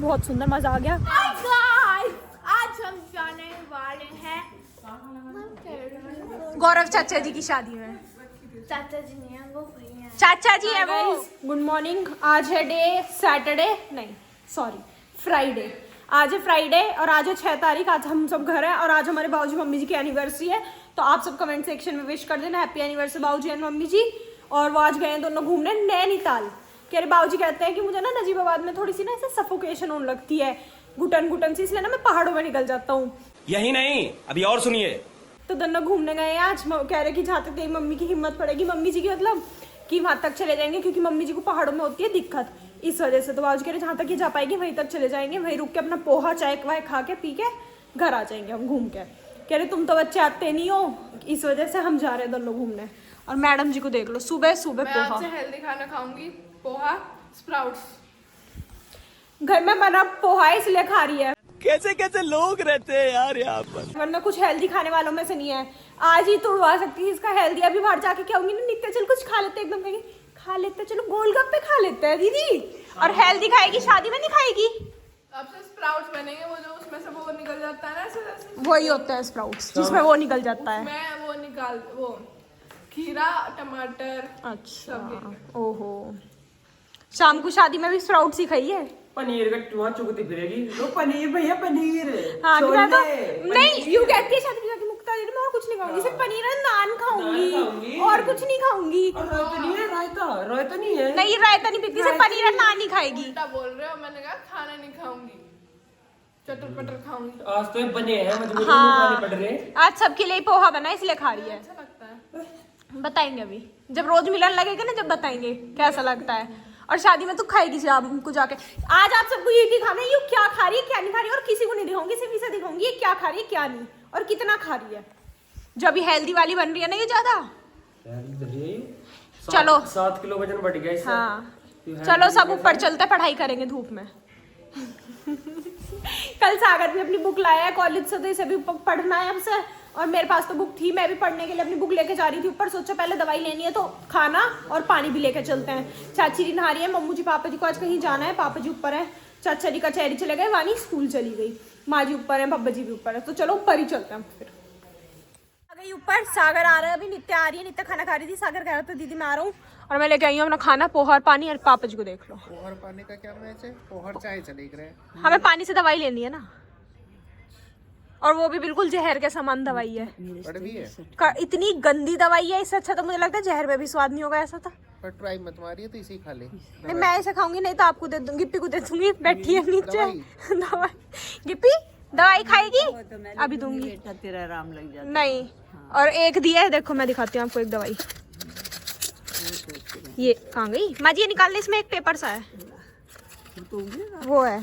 बहुत सुंदर, मजा आ गया। आज हम जाने वाले हैं गौरव चाचा जी की शादी में। चाचा जी नहीं है वो भैया, चाचा जी है वो। Good morning. आज है डे सैटरडे, नहीं सॉरी फ्राइडे। आज है फ्राइडे और आज है 6 तारीख। आज हम सब घर हैं और आज हमारे बाबूजी मम्मी जी की एनिवर्सरी है। तो आप सब कमेंट सेक्शन में विश कर देना हैप्पी एनिवर्सरी बाबूजी एंड मम्मी जी। और वो आज गए हैं दोनों घूमने नैनीताल। कह रहे बाबूजी कहते हैं कि मुझे ना नजीबाबाद में थोड़ी सी ना ऐसे सफोकेशन होने लगती है, घुटन घुटन सी, इसलिए ना मैं पहाड़ों में निकल जाता हूँ। यही नहीं, अभी और सुनिए। तो दोनों घूमने गए हैं आज। कह रहे कि जहाँ तक तेरी मम्मी की हिम्मत पड़ेगी, मम्मी जी की मतलब कि वहाँ तक चले जाएंगे, क्योंकि मम्मी जी को पहाड़ों में होती है दिक्कत, इस वजह से। तो बाबूजी कह रहे जहाँ तक ये जा पाएगी वहीं तक चले जाएंगे, वहीं रुक के अपना पोहा चाय वाय खा के पी के घर आ जाएंगे हम घूम के। कह रहे तुम तो बच्चे आते नहीं हो, इस वजह से हम जा रहे हैं दोनों घूमने। और मैडम जी को देख लो, सुबह सुबह पोहा। मैं हेल्दी खाना खाऊंगी, पोहा स्प्राउट्स। घर में बना पोहा है इसलिए खा रही है। कैसे कैसे लोग रहते हैं यार यहाँ पर, वरना कुछ हेल्दी खाने वालों में से नहीं है। आज ही तोड़वा सकती है इसका हेल्दी। अभी बाहर जाके क्या होंगी ना, नित्य चल कुछ खा लेते, एकदम कहेंगे खा लेते, चलो गोलगप्पे खा लेते हैं दीदी। और हेल्दी खाएगी, शादी में नहीं खाएगी। अब से स्प्राउट्स बनेंगे, वो जो उसमें से वो निकल जाता है ना ऐसे, वही होता है स्प्राउट्स, जिसमें वो निकल जाता है। मैं वो निकाल, वो खीरा टमाटर। अच्छा, ओहो। शाम को शादी में भी स्प्राउट्स ही खाई है। पनीर का वहाँ चुगती फिरेगी, लो पनीर भैया पनीर। हाँ छोले, तो नहीं, यूं कहती है शादी में जाके मुक्ता दीदी मैं और कुछ नहीं खाऊंगी, सिर्फ पनीर और नान खाऊंगी और कुछ नहीं खाऊंगी। और रायता नहीं है, रायता नहीं है। नहीं रायता नहीं पीती, सिर्फ पनीर और नान ही खाएगी। उल्टा बोल रहे हो, मैंने कहा खाना नहीं खाऊंगी, चटर पटर खाऊंगी। आज तो ये बने हैं, मुझे हाँ, पड़ रहे। आज सबके लिए पोहा बना इसलिए खा रही है। अच्छा लगता है, बताएंगे अभी जब रोज मिलन लगेगा ना, जब बताएंगे कैसा लगता है। और शादी में तो खाएगी शाम को जाके। आज आप सबको ये दिखाना है, ये क्या खा रही है क्या नहीं खा रही है, और किसी को नहीं दिखाऊंगी, सिर्फ इसे दिखाऊंगी ये क्या खा रही है क्या नहीं और कितना खा रही है। जो अभी हेल्दी वाली बन रही है ना ये ज्यादा। चलो 7 किलो वजन बढ़ गया इससे। हाँ चलो सब ऊपर चलते पढ़ाई करेंगे धूप में। कल सागर भी अपनी बुक लाया है कॉलेज से, तो इसे भी पढ़ना है हमसे। और मेरे पास तो बुक थी, मैं भी पढ़ने के लिए अपनी बुक लेके जा रही थी ऊपर। सोचा पहले दवाई लेनी है तो खाना और पानी भी लेके चलते हैं। चाची जी नहा रही है, मम्मू जी पापा जी को आज कहीं जाना है, पापा जी ऊपर है, चाचा जी कचहरी चले गए, वानी स्कूल चली गई, माँ जी ऊपर है, पापा जी भी ऊपर है। तो चलो ऊपर ही चलते हैं फिर। आ गई ऊपर, सागर आ रहा है, अभी नित्य आ रही है, नित्य खाना खा रही थी, सागर कह रहा था दीदी मैं आ रहा हूँ। और मैं लेके आई हूँ अपना खाना, पोहा और पानी। और पापा जी को देख लो, पोहर पानी का क्या मैच है, पोहर चाय चले रहे। हमें पानी से दवाई लेनी है ना, और वो भी बिल्कुल जहर के समान दवाई है। कड़वी है, इतनी गंदी दवाई है, इससे अच्छा तो मुझे लगता है जहर में भी स्वाद नहीं होगा ऐसा था। पर ट्राई मत मारिए, तो इसे ही खा ले। नहीं मैं ऐसे खाऊंगी, नहीं तो आपको दे दूंगी, गिप्पी को दे दूंगी, बैठी है नीचे। दवाई गिप्पी दवाई खाएगी, अभी दूंगी। तेरा आराम लग जाता नहीं, और एक दिया है, देखो मैं दिखाती हूँ आपको एक दवाई। ये कहाँ गई माँ जी, ये निकालने, इसमें एक पेपर सा है, वो है,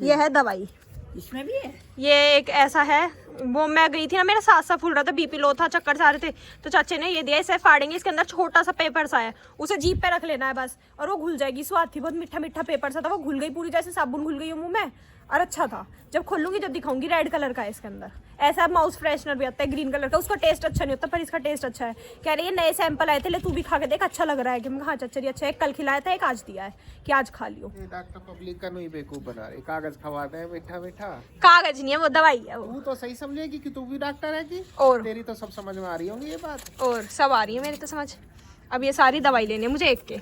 ये है दवाई। इसमें भी है। ये एक ऐसा है, वो मैं गई थी ना, मेरा सांस सा फूल रहा था, बीपी लो था, चक्कर सा आ रहे थे, तो चाचे ने ये दिया, इसे फाड़ेंगे, इसके अंदर छोटा सा पेपर सा है, उसे जीभ पे रख लेना है बस, और वो घुल जाएगी। स्वाद थी, बहुत मीठा मीठा पेपर सा था, वो घुल गई पूरी, जैसे साबुन घुल गई मुंह में, और अच्छा था। जब खोलूंगी जब दिखाऊंगी। रेड कलर का है इसके अंदर, ऐसा माउस फ्रेशनर भी आता है ग्रीन कलर का, उसका टेस्ट अच्छा नहीं होता पर इसका टेस्ट अच्छा है। कह रही है नए सैंपल आए थे, ले तू भी खा के देख, अच्छा लग रहा है। कि मैं हाँ चाचा जी अच्छा है, कल खिलाया था, एक आज दिया है कि आज खा लियो। डॉक्टर पब्लिक का नहीं बेवकूफ बना रहे, कागज खवाते हैं मीठा मीठा। कागज नहीं है वो, दवाई है वो। तू तो सही समझेगी कि तू भी डॉक्टर है की, और तेरी तो सब समझ में आ रही होंगी ये बात। और सब आ रही है मेरी तो समझ। अब ये सारी दवाई लेनी है मुझे एक के।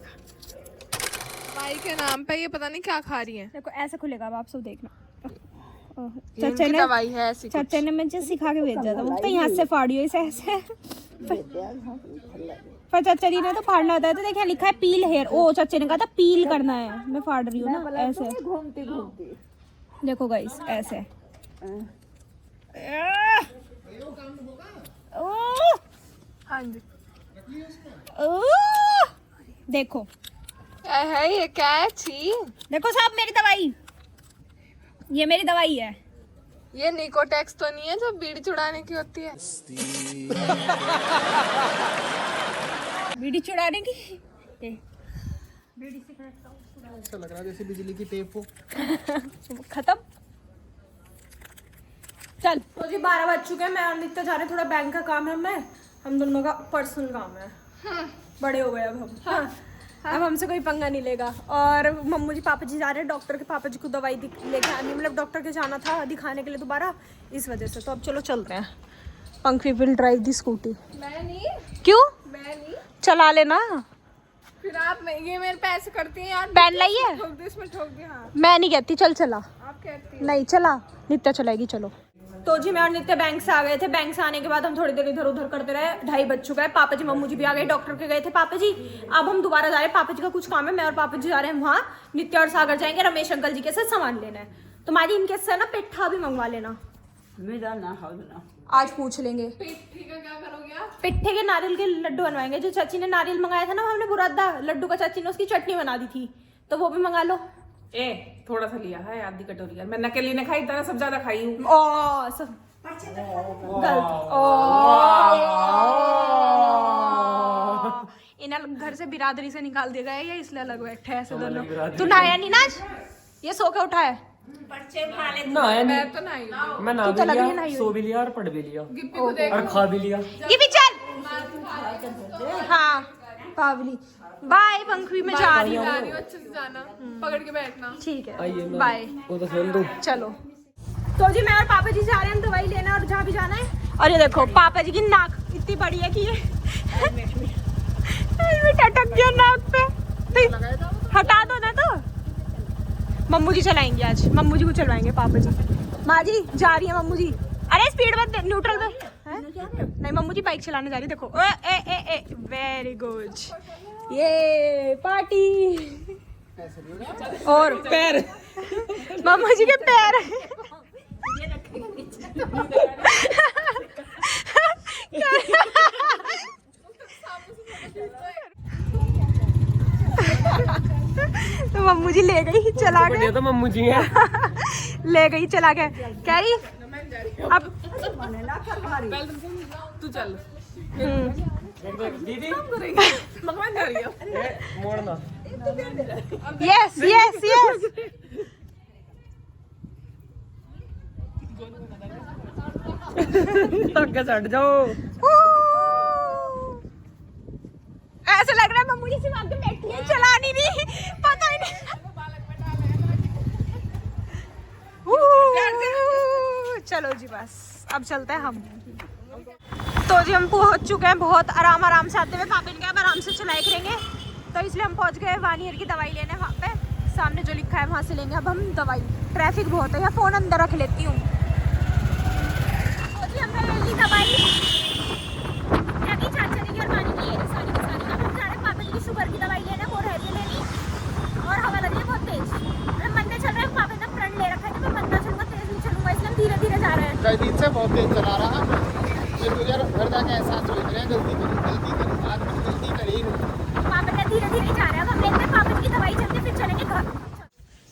दवाई के नाम पे ये पता नहीं क्या खा रही है। देखो ऐसे खुलेगा, अब आप सब देखना। चाचा ने दवाई है ऐसी, चाचा ने मुझे सिखा के भेजा था, वो तो यहाँ से फाड़ियो इसे ऐसे। पर चाचा जी ने तो फाड़ना होता है, तो देखिए लिखा है पील हेयर। ओ चाचा ने कहा था पील करना है, मैं फाड़ रही हूँ ना ऐसे। घूमती घूमती देखो गाइस ऐसे। हाँ जी, देखो है ये क्या है, छी। देखो साहब मेरी दवाई, ये मेरी दवाई है। ये निकोटेक्स तो नहीं है जो बीड़ी चुड़ाने की होती है? बीड़ी चुड़ाने की, ऐसा लग रहा है जैसे बिजली की टेप हो। खत्म। चल तो जी 12 बज चुके हैं, मैं और नित्य जा रहे हैं, थोड़ा बैंक का काम है, हम दोनों का पर्सनल काम है। बड़े हो गए अब हम। अब हमसे कोई पंगा नहीं लेगा। और मम्मू जी पापा जी जा रहे हैं डॉक्टर के, पापा जी को दवाई लेके आनी, मतलब डॉक्टर के जाना था दिखाने के लिए दोबारा, इस वजह से। तो अब चलो चलते हैं। पंखी विल ड्राइव दी स्कूटी। मैं नहीं, क्यों? मैं नहीं, चला लेना। फिर आप ये मेरे पैसे करती हैं यार। बैन लाइए, ठोक दे इसमें, ठोक दे। हाँ मैं नहीं कहती, चल चला। आप कहती नहीं चला, नित्या चलाएगी। चलो। तो जी मैं और नित्या बैंक से आ गए थे। बैंक से आने के बाद हम थोड़ी देर इधर उधर करते रहे, 2:30 बज चुका है। पापा जी मम्मू जी भी आ गए, डॉक्टर के गए थे पापा जी। अब हम दोबारा जा रहे हैं, पापा जी का कुछ काम है, मैं और पापा जी जा रहे हैं वहाँ। नित्या और सागर जाएंगे रमेश अंकल जी के साथ सामान लेना है। तो माजी इनके से ना पेठा भी मंगवा लेना, मेरा ना हो ना। आज पूछ लेंगे। पिट्ठी का क्या करोगे आप? पिट्ठे के नारियल के लड्डू बनवाएंगे। जो चाची ने नारियल मंगाया था ना हमने बुरादा लड्डू का, चाची ने उसकी चटनी बना दी थी, तो वो भी मंगा लो। ए थोड़ा सा लिया है, आधी कटोरी यार। मैं नकेली ने खाई, तरह सब ज्यादा खाई हूँ। ओ सब गलत। इन्हें घर से बिरादरी से निकाल दिया गया है, ये इसलिए अलग बैठे हैं ऐसे दोनों। तू नहाया नहीं ना आज? ये सो के उठा है। नहाया नहीं, तो नहीं, मैं नहा तू तो भी लग रही है लिया, नहाई सो भी लिया और पढ़ भी लिया गिप्पी को देख। और खा भी लिया। ये भी चल। हाँ पावली, बाय। पंखवी में जा रही हूँ। जा रही हो, अच्छे से जाना, पकड़ के बैठना। ठीक है, आइए ना। बाय। वो तो सुन दो। चलो। तो जी मैं और पापा जी जा रहे हैं दवाई लेना, और जहाँ भी जाना है। और ये देखो पापा जी की नाक इतनी बड़ी है कि ये हेलमेट अटक गया नाक पे, तो हटा दो ना। तो मम्मू जी चलाएंगे आज, मम्मू जी को चलवाएंगे पापा जी। माँ जी जा रही है मम्मू जी। अरे स्पीड में, न्यूट्रल में नहीं, मम्मू जी बाइक चलाने जा रही है। देखो ए ए ए वेरी गुड, ये पार्टी। और पैर, मम्मू जी के पैर। तो मम्मू जी ले गई, चला गए। तो मम्मू जी हैं। ले गई, चला गए। कह रही अब तू चल। दीदी भगवान जा रही है। मोड़ना। Yes yes yes. आगे चढ़ जाओ। ऐसा लग रहा है मम्मू जी सिर्फ आगे बैठी है, चला नहीं रही, पता ही नहीं। चलो जी बस अब चलते हैं हम। तो जी हम पहुंच चुके हैं, बहुत आराम आराम से आते हुए। पापा ने कहा आराम से चलाए करेंगे, तो इसलिए हम पहुंच गए वानियर की दवाई लेने। वहाँ पे सामने जो लिखा है वहाँ से लेंगे अब हम दवाई। ट्रैफिक बहुत है, या फ़ोन अंदर रख लेती हूँ। तो जी हमने ले ली दवाई, चाचा जी की और मानी की, सारी की सारी। अब हम जा रहे हैं पापा जी की शुगर की दवाई लेने, वो रह रही लेनी। और हवा लग रही है बहुत तेज, मैं मंदिर चल रहे हैं। पापा ने प्रण ले रखा है कि मैं मंदिर चलूँगा, तेज नहीं चलूँगा, इसलिए हम धीरे धीरे जा रहे हैं। कई दिन से बहुत तेज चला रहा, फिर मुझे घर जाके एहसास हो रहा है गलती करी, आज मैंने गलती करी। पापा ने धीरे धीरे जा रहे हैं। अब हम लेते हैं पापा जी की दवाई, चलते फिर चलेंगे घर।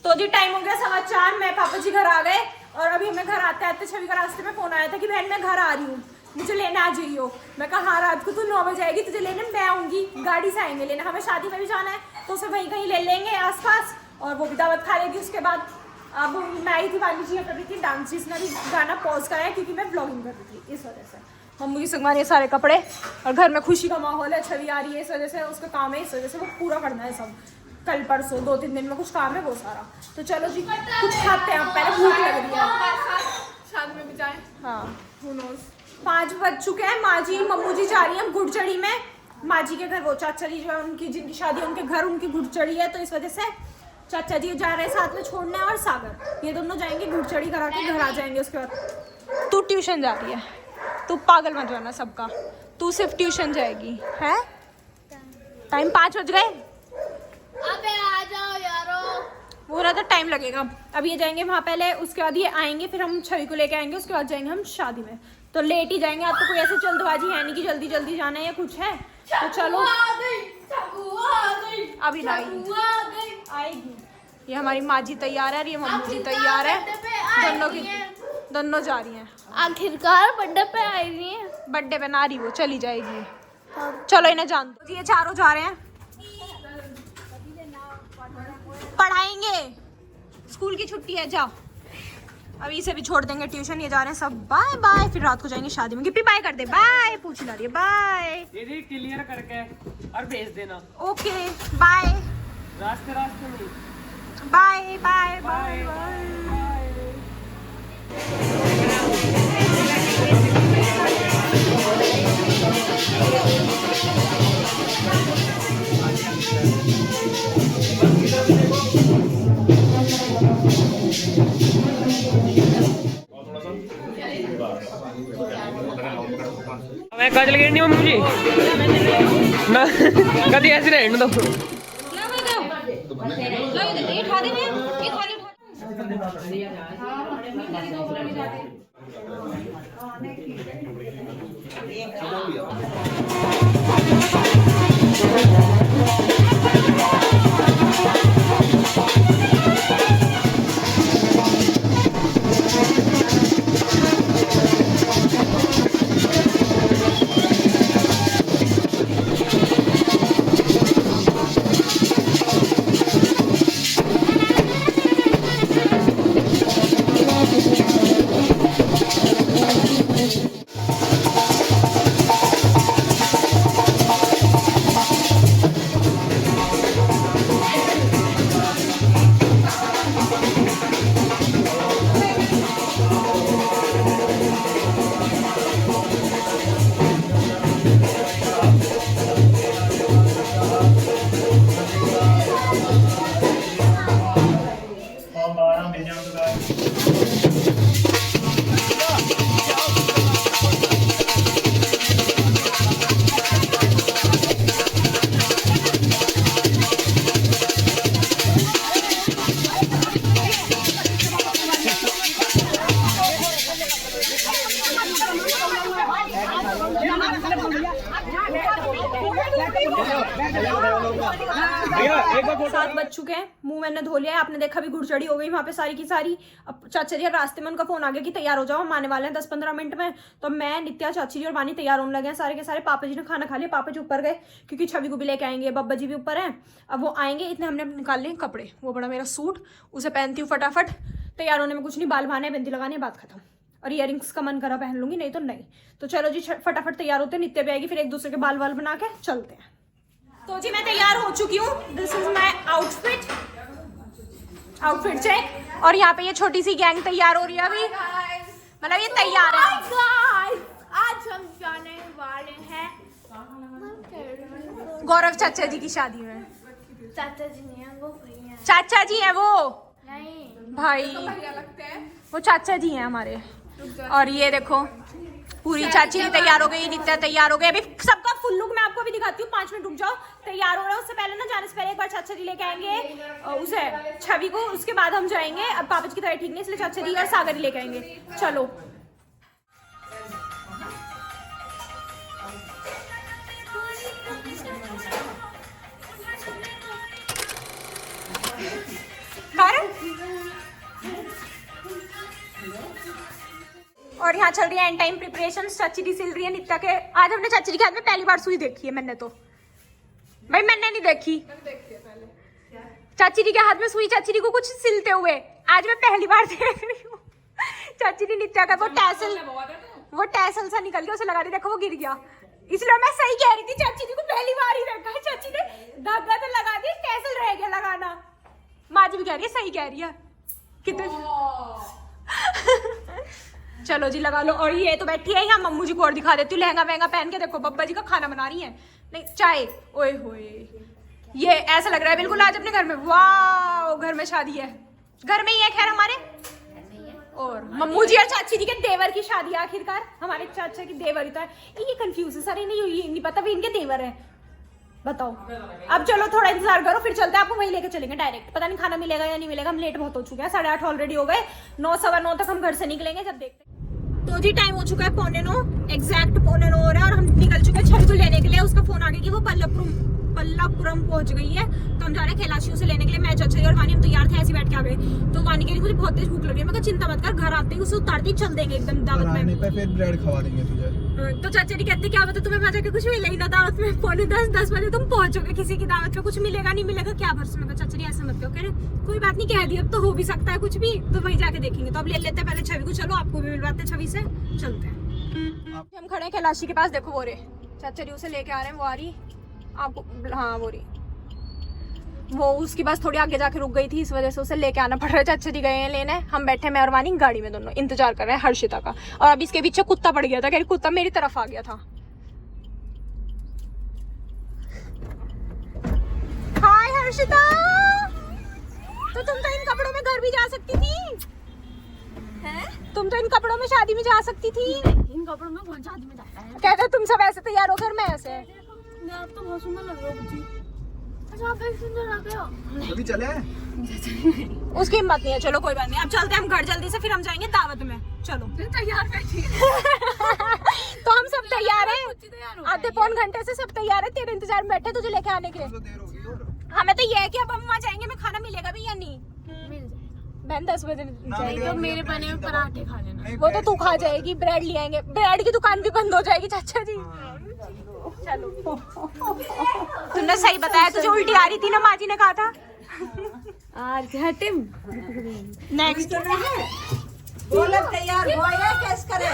तो जी टाइम हो गया 4:15, मैं पापा जी घर आ गए। और अभी हमें घर आते आते छवि का रास्ते में फोन आया था कि बहन मैं घर आ रही हूँ, मुझे लेने आ जाइयो। मैं कहा हाँ, रात को तू 9 बजे आएगी, तुझे लेने मैं आऊँगी, गाड़ी से आएंगे लेने। हमें शादी में भी जाना है, तो उसे वहीं कहीं ले लेंगे आसपास, और वो भी दावत खा लेगी उसके बाद। अब मैं आई थी, वाली जी कर रही थी डांस, जिसने भी गाना पॉज कराया क्योंकि मैं ब्लॉगिंग कर रही थी, इस वजह से। मम्मी की संगवारी सारे कपड़े, और घर में खुशी का माहौल है, छवि आ रही है, इस वजह से उसका काम है, इस वजह से वो पूरा करना है सब। कल परसों 2-3 दिन में कुछ काम है वो सारा। तो चलो जी कुछ खाते हैं, पहले भूख लग रही है। शादी में भी जाए। हाँ Who knows? 5 बज चुके हैं। माँ जी मम्मू जी जा रही हैं गुड़चड़ी में। माँ जी के घर, वो चाचा जी जो है उनकी जिनकी शादी है उनके घर उनकी गुड़चड़ी है, तो इस वजह से चाचा जी जा रहे हैं साथ में छोड़ने, और सागर ये दोनों जाएंगे गुड़चड़ी करा के घर आ जाएंगे। उसके बाद तू ट्यूशन जा रही है, तू पागल मत जाना सबका, तू सिर्फ ट्यूशन जाएगी है। टाइम 5 बज गए, अबे आ जाओ यारो। पूरा तो टाइम लगेगा। अब ये जाएंगे वहाँ पहले, उसके बाद ये आएंगे, फिर हम छवि को लेके आएंगे, उसके बाद जाएंगे हम शादी में। तो लेट ही जाएंगे, आज तो कोई ऐसे जल्दबाजी है नहीं कि जल्दी जल्दी जाना है या कुछ है। तो चलो अभी आएगी। ये हमारी माँ जी तैयार है और ये मम्मी जी तैयार है, दोनों जा रही हैं। आखिरकार बर्थडे पे आई रही है। बर्थडे पे ना रही, वो चली जाएगी। चलो इन्हें जान दो। ये चारों जा रहे हैं, पढ़ाएंगे, स्कूल की छुट्टी है, जाओ। अभी इसे भी छोड़ देंगे ट्यूशन, ये जा रहे हैं सब, बाय बाय। फिर रात को जाएंगे शादी में। गिप्पी बाय कर दे, बाय। पूछ ला रही है बाय। दीदी क्लियर करके और भेज देना। ओके बाय रास्ते रास्ते में। Bye bye bye bye. मैं कजल गई नहीं मम्मी जी ना कभी ऐसे रहने दो। सात बज चुके हैं, मुंह मैंने धो लिया है। आपने देखा भी घुड़चड़ी हो गई वहां पे सारी की सारी। अब चाचा जी रास्ते में उनका फोन आ गया कि तैयार हो जाओ, हम आने वाले हैं 10-15 मिनट में। तो मैं, नित्या, चाची जी और वानी तैयार होने लगे हैं सारे के सारे। पापा जी ने खाना खा लिया, पापा जी ऊपर गए क्योंकि छवि को भी लेके आएंगे, बब्बा जी भी ऊपर हैं। अब वो आएंगे, इतने हमने निकाल लिए कपड़े। वो बड़ा मेरा सूट, उसे पहनती हूँ फटाफट। तैयार होने में कुछ नहीं, बाल भाने, बिंदी लगाने, बात खत्म। और इयररिंग्स का मन करा पहन लूंगी, नहीं तो नहीं। तो चलो जी फटाफट तैयार होते हैं। नित्या भी आएगी, फिर एक दूसरे के बाल वाल बना के चलते हैं। तो जी मैं तैयार हो चुकी हूँ। This is my outfit check. और यहाँ पे ये छोटी सी गैंग तैयार हो रही है अभी, मतलब ये तैयार है। आज हम जाने वाले हैं गौरव चाचा जी की शादी में। चाचा जी नहीं है वो, भैया चाचा जी हैं वो, नहीं भाई भैया लगते हैं। वो चाचा जी हैं हमारे। और ये देखो पूरी चाची भी तैयार हो गई, नित्या तैयार हो गई। अभी सबका फुल लुक मैं आपको भी दिखाती हूँ, 5 मिनट रुक जाओ। तैयार हो रहा है, उससे पहले ना, जाने से पहले एक बार चाचा जी लेके आएंगे उसे, छवि को। उसके बाद हम जाएंगे। अब पापा जी की तबीयत ठीक नहीं, इसलिए चाचा जी और सागर जी लेके आएंगे। चलो और यहाँ चल रही है एंड टाइम प्रिपरेशन। चाची जी सिल रही है नित्या के। आज हमने चाची जी के हाथ में पहली बार सुई देखी है मैंने, तो भाई मैंने नहीं देखी चाची जी के हाथ में सुई, चाची जी को कुछ सिलते हुए। आज मैं पहली बार देख रही हूँ। चाची जी नित्या का वो टैसल सा निकल गया, उसे लगा रही, देखो वो गिर गया। इसलिए मैं सही कह रही थी, चाची जी को पहली बार ही देखा है। चाची ने धागा तो लगा दिया, टैसल रह गया लगाना। माँ जी भी कह रही है, सही कह रही है। कितने चलो जी लगा लो। और ये तो बैठी है यहाँ, मम्मू जी को और दिखा देती हूँ। लहंगा वहंगा पहन के देखो, बब्बा जी का खाना बना रही है, नहीं चाय। ओए होए, ये ऐसा लग रहा है बिल्कुल आज अपने घर में। वाह, घर में शादी है, घर में ही है खैर हमारे। और मम्मू जी और चाची जी के देवर की शादी है आखिरकार। हमारे चाचा की देवर ही तो है। ये कंफ्यूज है सारे, नहीं पता भी इनके देवर है। बताओ। अब चलो थोड़ा इंतजार करो, फिर चलते हैं। आपको वहीं लेके चलेंगे डायरेक्ट। पता नहीं खाना मिलेगा या नहीं मिलेगा, हम लेट बहुत हो चुके हैं। 8:30 ऑलरेडी हो गए। 9, 9:15 तक हम घर से निकलेंगे, जब देखते हैं। तो जी टाइम हो चुका है 8:45, एग्जैक्ट 8:45 हो रहा है। और हम निकल चुके हैं छवि को लेने के लिए। उसका फोन आ गया कि वो पल्लापुरम पहुंच गई है। तो हम जा रहे हैं कैलाशियों से लेने के लिए। मैं चाचा और वानी हम तैयार थे, ऐसे बैठ के आ गए। तो वानी के लिए मुझे बहुत तेज भूख लग रही है। मैं कहा चिंता मत कर, घर आते ही उसे उतारते ही चल देंगे एकदम दावत में। फिर ब्रेड खवा देंगे तुझे। तो चाचा जी कहते क्या बता तुम्हें मजा के कुछ मिला ही ना दावत में, 9:45-10 बजे तुम पहुंचोगे किसी की दावत में, कुछ मिलेगा नहीं मिलेगा क्या भरोसा। मैं चाचा जी ऐसा मत कहो, कह रहे कोई बात नहीं कह दी अब तो हो भी सकता है कुछ भी, तो वहीं जाके देखेंगे। तो अब ले लेते हैं पहले छवि को, चलो आपको भी मिलवाते हैं छवि से, चलते हैं। हम खड़े हैं कैलाशी के पास, देखो वो रे चाचा जी उसे लेके आ रहे हैं, वो आ रही आपको, हाँ वो रही, वो उसकी बस थोड़ी आगे जाके रुक गई थी, इस वजह से उसे लेके आना पड़ रहा है। चाचा जी गए हैं लेने, हम बैठे मैं और वानी गाड़ी में, दोनों इंतजार कर रहे हैं हर्षिता का। और अब इसके पीछे कुत्ता पड़ गया था, कह रही कुत्ता मेरी तरफ आ गया था। हाय हर्षिता, तो तुम तो इन कपड़ों में घर भी जा सकती थी, तुम तो इन कपड़ों में शादी में जा सकती थी। इन कपड़ों में कौन शादी में जाता है? कहते तुम सब ऐसे तैयार हो, घर में ऐसे। मैं आप तो बहुत सुंदर लग रहे हो बुच्ची। अच्छा आप ऐसे सुंदर लग रहे हो। अभी चले उसकी हिम्मत नहीं है, चलो कोई बात नहीं, अब चलते हैं हम घर जल्दी से, फिर हम जाएंगे दावत में। चलो तैयार बैठी तो हम सब तैयार हैं, आधे पौन घंटे से सब तैयार है, तेरे इंतजार में बैठे तुझे लेके आने के। हमें तो ये है कि अब हम वहाँ जाएंगे, में खाना मिलेगा भी या नहीं? बहन 10 बजे जाएंगे, तो मेरे बने हुए पराठे खा लेना। वो तो तू खा जाएगी, ब्रेड ले आएंगे, ब्रेड की दुकान भी बंद हो जाएगी चाचा जी। चलो तुमने सही बताया, तुझे उल्टी आ रही थी ना, माँ जी ने कहा था। नेक्स्ट बोले तैयार हो या कैस करे?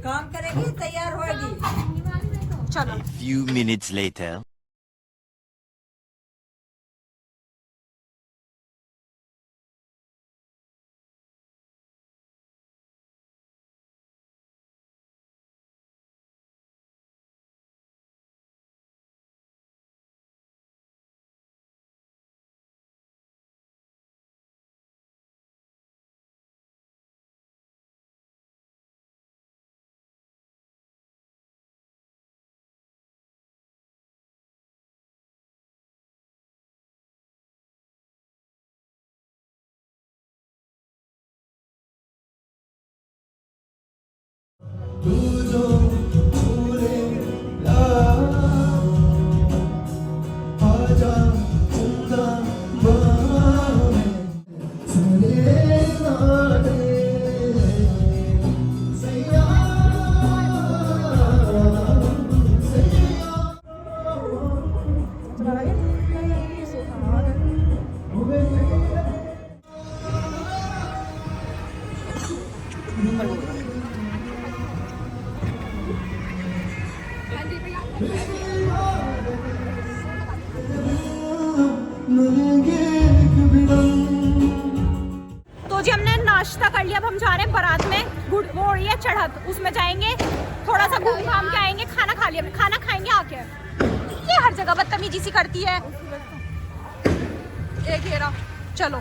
काम करेगी तैयार होगी। चलो Few minutes later. तो जी हमने नाश्ता कर लिया, अब हम जा रहे हैं बारात में, गुड़ वो हो रही है चढ़त, उसमें जाएंगे, थोड़ा सा घूम घाम के आएंगे, खाना खा लिया, खाना खाएंगे आके। ये हर जगह बदतमीजी सी करती है, एक घेरा। चलो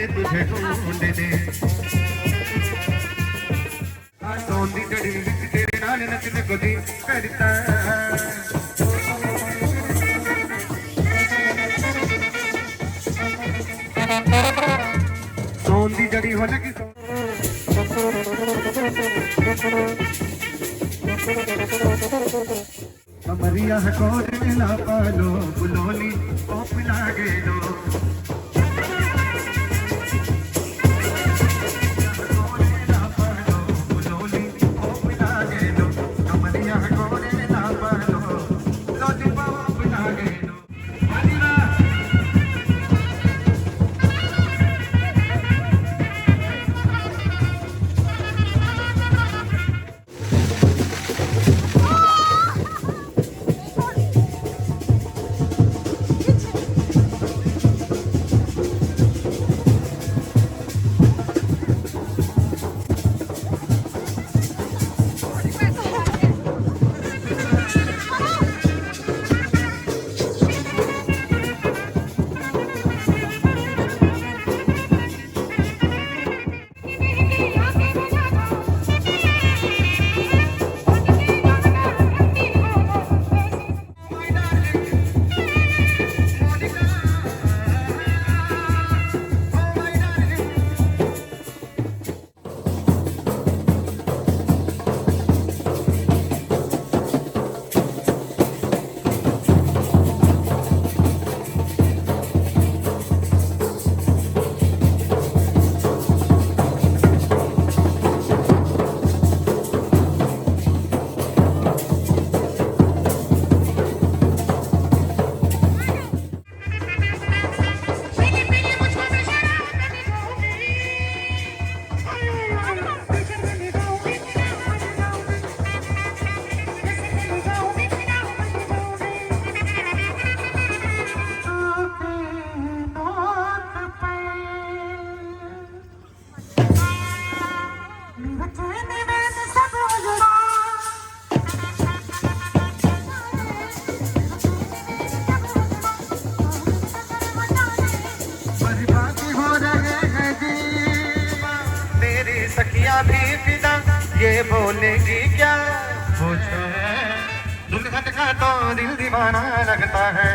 तुझे ढूंढ दे सौंदी जड़ी विच तेरे नाल नचने को जी करता सौंदी जड़ी हो लगी कमरिया कोर मिला पालो बुलोली ओ पिला गेलो ये बोलेगी क्या पूछो, दिल खटका तो दिल दीवाना लगता है।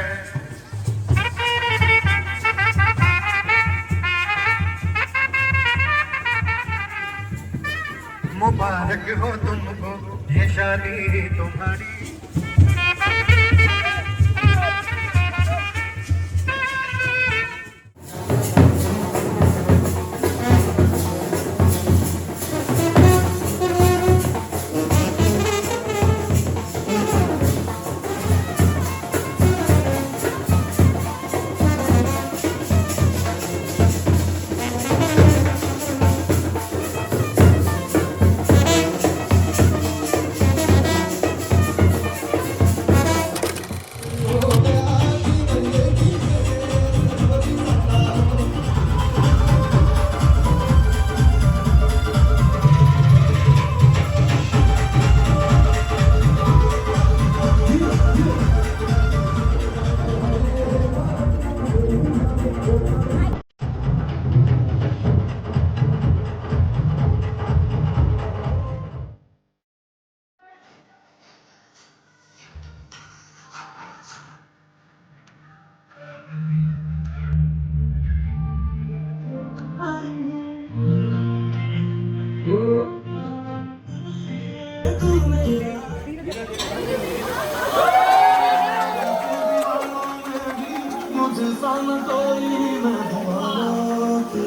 मुबारक हो तुमको ये शादी तुम्हारी।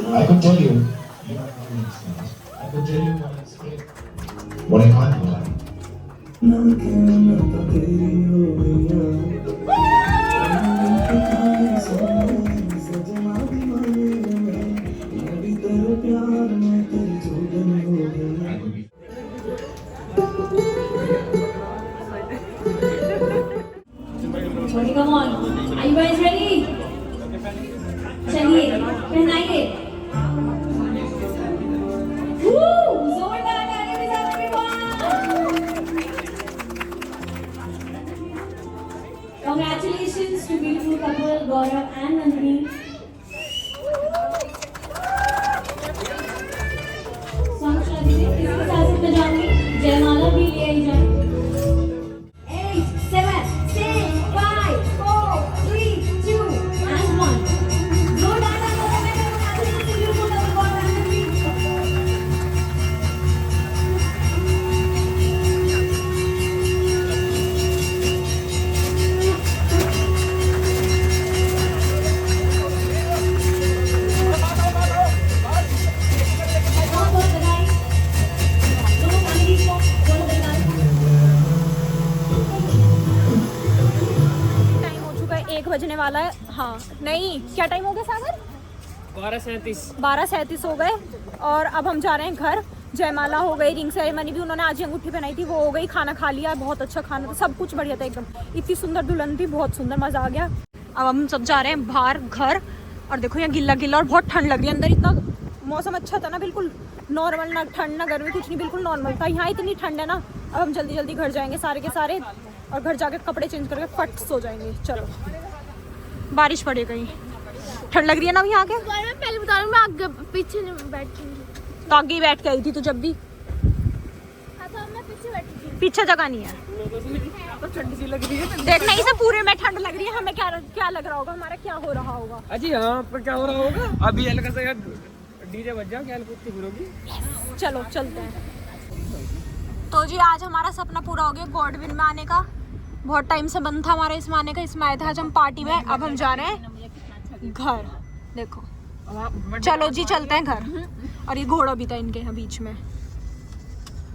I could tell you. I could tell you what I can't lie. Come on, are you guys ready? चलिए पहनाइए। जोरदार तालियां के साथ everyone. Congratulations to beautiful couple Gaurav and Nandini. Song चला दीजिए। इसके साथ मैं जाऊंगी जयमाला भी ले आई जाए। 8, 7, 6, 5, 4, 3, 2, and 1. जोरदार तालियां के साथ beautiful couple Gaurav and Nandini. बहुत बधाई दोनों फैमिली को, बहुत बधाई। टाइम हो चुका है 1 बजने वाला है। हाँ नहीं, क्या टाइम हो गया सागर? 12:37 हो गए। और अब हम जा रहे हैं घर। जयमाला हो गई, रिंग सेरेमनी भी उन्होंने आज ही अंगूठी पहनाई थी, वो हो गई। खाना खा लिया, बहुत अच्छा खाना था, सब कुछ बढ़िया था एकदम। इतनी सुंदर दुल्हन थी, बहुत सुंदर, मज़ा आ गया। अब हम सब जा रहे हैं बाहर घर। और देखो यहाँ गिल्ला गिल्ला और बहुत ठंड लग रही है अंदर। इतना मौसम अच्छा था ना, बिल्कुल नॉर्मल, ना ठंड ना गर्मी, कुछ नहीं, बिल्कुल नॉर्मल था। यहाँ इतनी ठंड है ना। अब हम जल्दी जल्दी घर जाएंगे सारे के सारे, और घर जाके कपड़े चेंज करके फट सो जाएंगे। चलो, बारिश पड़े गई, ठंड लग रही है ना अभी यहाँ के। मैं पहले बता रहा हूँ, मैं आगे पीछे बैठी तो आगे ही बैठ के आई थी तो जब भी। मैं पीछे बैठी थी। पीछे जगह नहीं है। तो ठंडी सी लग रही है। देखना इसे पूरे में ठंड लग रही है, हमें क्या क्या लग रहा होगा, हमारा क्या हो रहा होगा। अजी हाँ, पर क्या हो रहा होगा? अभी हल्का सा डीजे बज जाओ, क्या कुत्ती घुरोगी। चलो चलते हैं। तो जी आज हमारा सपना पूरा हो गया गॉडविन में आने का। बहुत टाइम से बंद था हमारा इसमें आने का। इसमें आए थे आज हम पार्टी में। अब हम जा रहे हैं घर। देखो, चलो जी चलते हैं घर। और ये घोड़ा भी था इनके यहाँ बीच में।